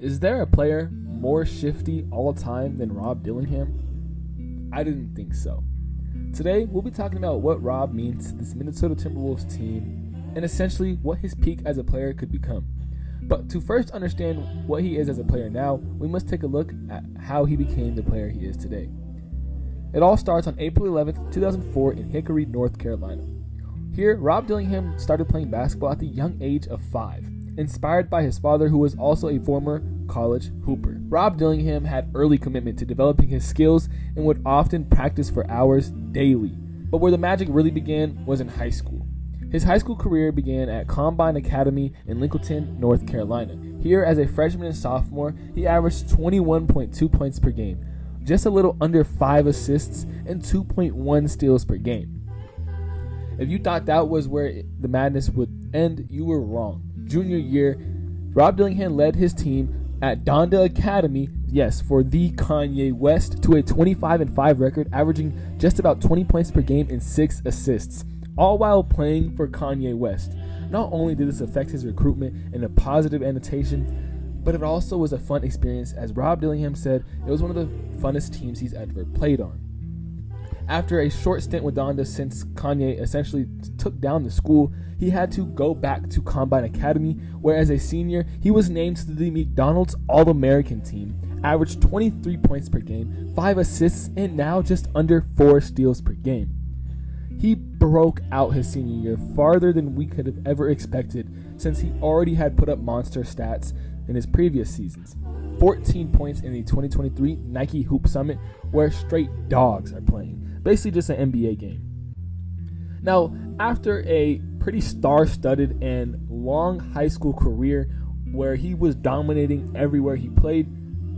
Is there a player more shifty all the time than Rob Dillingham? I didn't think so. Today, we'll be talking about what Rob means to this Minnesota Timberwolves team and essentially what his peak as a player could become. But to first understand what he is as a player now, we must take a look at how he became the player he is today. It all starts on April 11th, 2004 in Hickory, North Carolina. Here, Rob Dillingham started playing basketball at the young age of 5. Inspired by his father, who was also a former college hooper. Rob Dillingham had early commitment to developing his skills and would often practice for hours daily. But where the magic really began was in high school. His high school career began at Combine Academy in Lincoln, North Carolina. Here, as a freshman and sophomore, he averaged 21.2 points per game, just a little under 5 assists, and 2.1 steals per game. If you thought that was where the madness would end, you were wrong. Junior year, Rob Dillingham led his team at Donda Academy, for the Kanye West, to a 25-5 record, averaging just about 20 points per game and 6 assists, all while playing for Kanye West. Not only did this affect his recruitment in a positive annotation, but it also was a fun experience. As Rob Dillingham said, it was one of the funnest teams he's ever played on. After a short stint with Donda, since Kanye essentially took down the school, he had to go back to Combine Academy, where as a senior, he was named to the McDonald's All-American team, averaged 23 points per game, 5 assists, and now just under 4 steals per game. He broke out his senior year farther than we could have ever expected, since he already had put up monster stats in his previous seasons. 14 points in the 2023 Nike Hoop Summit, where straight dogs are playing. Basically just an NBA game. Now, after a pretty star-studded and long high school career where he was dominating everywhere he played,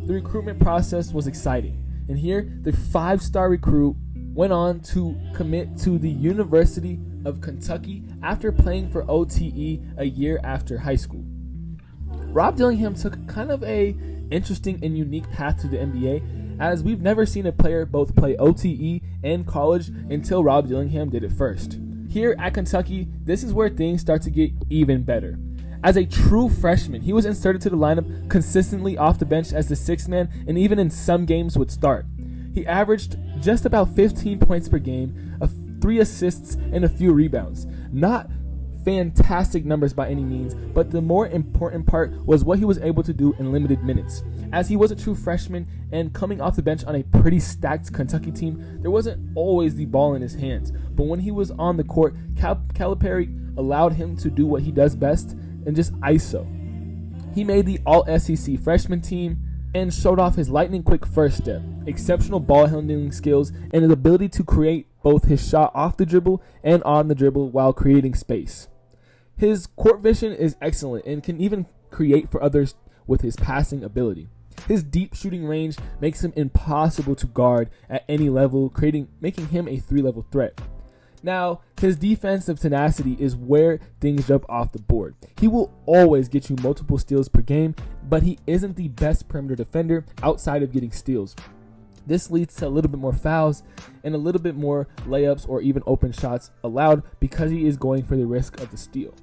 the recruitment process was exciting. And here, the 5-star recruit went on to commit to the University of Kentucky after playing for OTE a year after high school. Rob Dillingham took kind of a interesting and unique path to the NBA, as we've never seen a player both play OTE and college until Rob Dillingham did it first. Here at Kentucky, this is where things start to get even better. As a true freshman, he was inserted to the lineup consistently off the bench as the 6th man, and even in some games would start. He averaged just about 15 points per game, 3 assists, and a few rebounds. Not fantastic numbers by any means, but the more important part was what he was able to do in limited minutes. As he was a true freshman and coming off the bench on a pretty stacked Kentucky team, there wasn't always the ball in his hands. But when he was on the court, Calipari allowed him to do what he does best and just ISO. He made the All-SEC freshman team and showed off his lightning-quick first step, exceptional ball handling skills, and his ability to create both his shot off the dribble and on the dribble while creating space. His court vision is excellent and can even create for others with his passing ability. His deep shooting range makes him impossible to guard at any level, making him a 3-level threat. Now, his defensive tenacity is where things jump off the board. He will always get you multiple steals per game, but he isn't the best perimeter defender outside of getting steals. This leads to a little bit more fouls and a little bit more layups or even open shots allowed because he is going for the risk of the steal.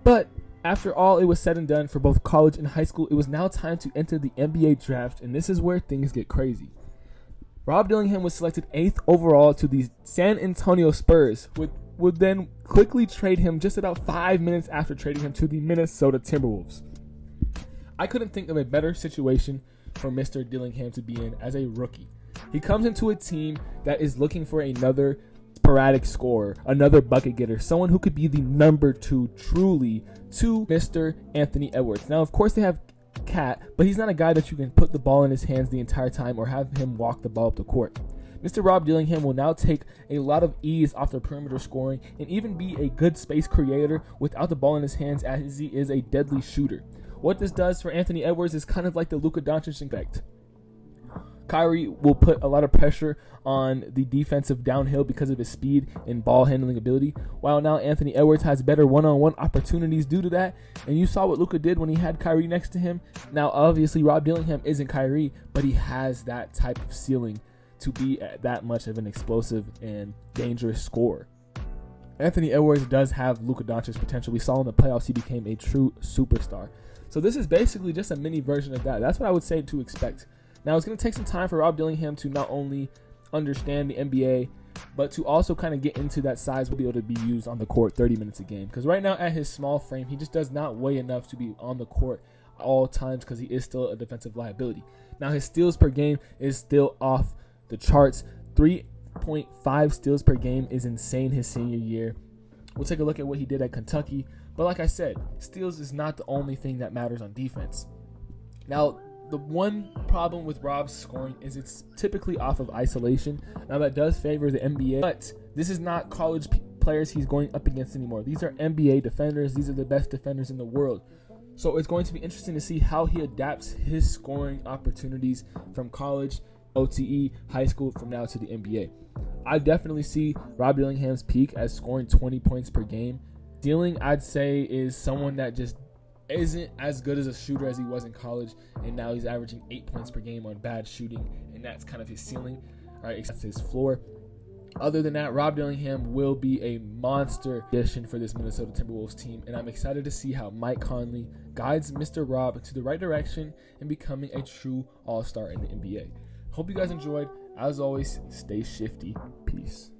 But after all it was said and done for both college and high school, it was now time to enter the NBA draft, and this is where things get crazy. Rob Dillingham was selected 8th overall to the San Antonio Spurs, would then quickly trade him just about 5 minutes after trading him to the Minnesota Timberwolves. I couldn't think of a better situation for Mr. Dillingham to be in as a rookie. He comes into a team that is looking for another sporadic scorer, another bucket getter, someone who could be the number 2 truly to Mr. Anthony Edwards. Now, of course, they have Cat, but he's not a guy that you can put the ball in his hands the entire time or have him walk the ball up the court. Mr. Rob Dillingham will now take a lot of ease off the perimeter scoring and even be a good space creator without the ball in his hands, as he is a deadly shooter. What this does for Anthony Edwards is kind of like the Luka Doncic effect. Kyrie will put a lot of pressure on the defensive downhill because of his speed and ball handling ability, while now Anthony Edwards has better one-on-one opportunities due to that, and you saw what Luka did when he had Kyrie next to him. Now, obviously, Rob Dillingham isn't Kyrie, but he has that type of ceiling to be at that much of an explosive and dangerous scorer. Anthony Edwards does have Luka Doncic potential. We saw in the playoffs he became a true superstar. So this is basically just a mini version of that. That's what I would say to expect. Now, it's going to take some time for Rob Dillingham to not only understand the NBA, but to also kind of get into that size will be able to be used on the court 30 minutes a game. Because right now, at his small frame, he just does not weigh enough to be on the court all times because he is still a defensive liability. Now, his steals per game is still off the charts. 3.5 steals per game is insane his senior year. We'll take a look at what he did at Kentucky. But like I said, steals is not the only thing that matters on defense. Now, the one problem with Rob's scoring is it's typically off of isolation. Now, that does favor the NBA, but this is not college players he's going up against anymore. These are NBA defenders. These are the best defenders in the world. So it's going to be interesting to see how he adapts his scoring opportunities from college, OTE, high school, from now to the NBA. I definitely see Rob Dillingham's peak as scoring 20 points per game. Ceiling, I'd say, is someone that just isn't as good as a shooter as he was in college, and now he's averaging 8 points per game on bad shooting, and that's kind of his ceiling. All right, that's his floor. Other than that, Rob Dillingham will be a monster addition for this Minnesota Timberwolves team, and I'm excited to see how Mike Conley guides Mr. Rob into the right direction and becoming a true all-star in the NBA. Hope you guys enjoyed. As always, stay shifty. Peace.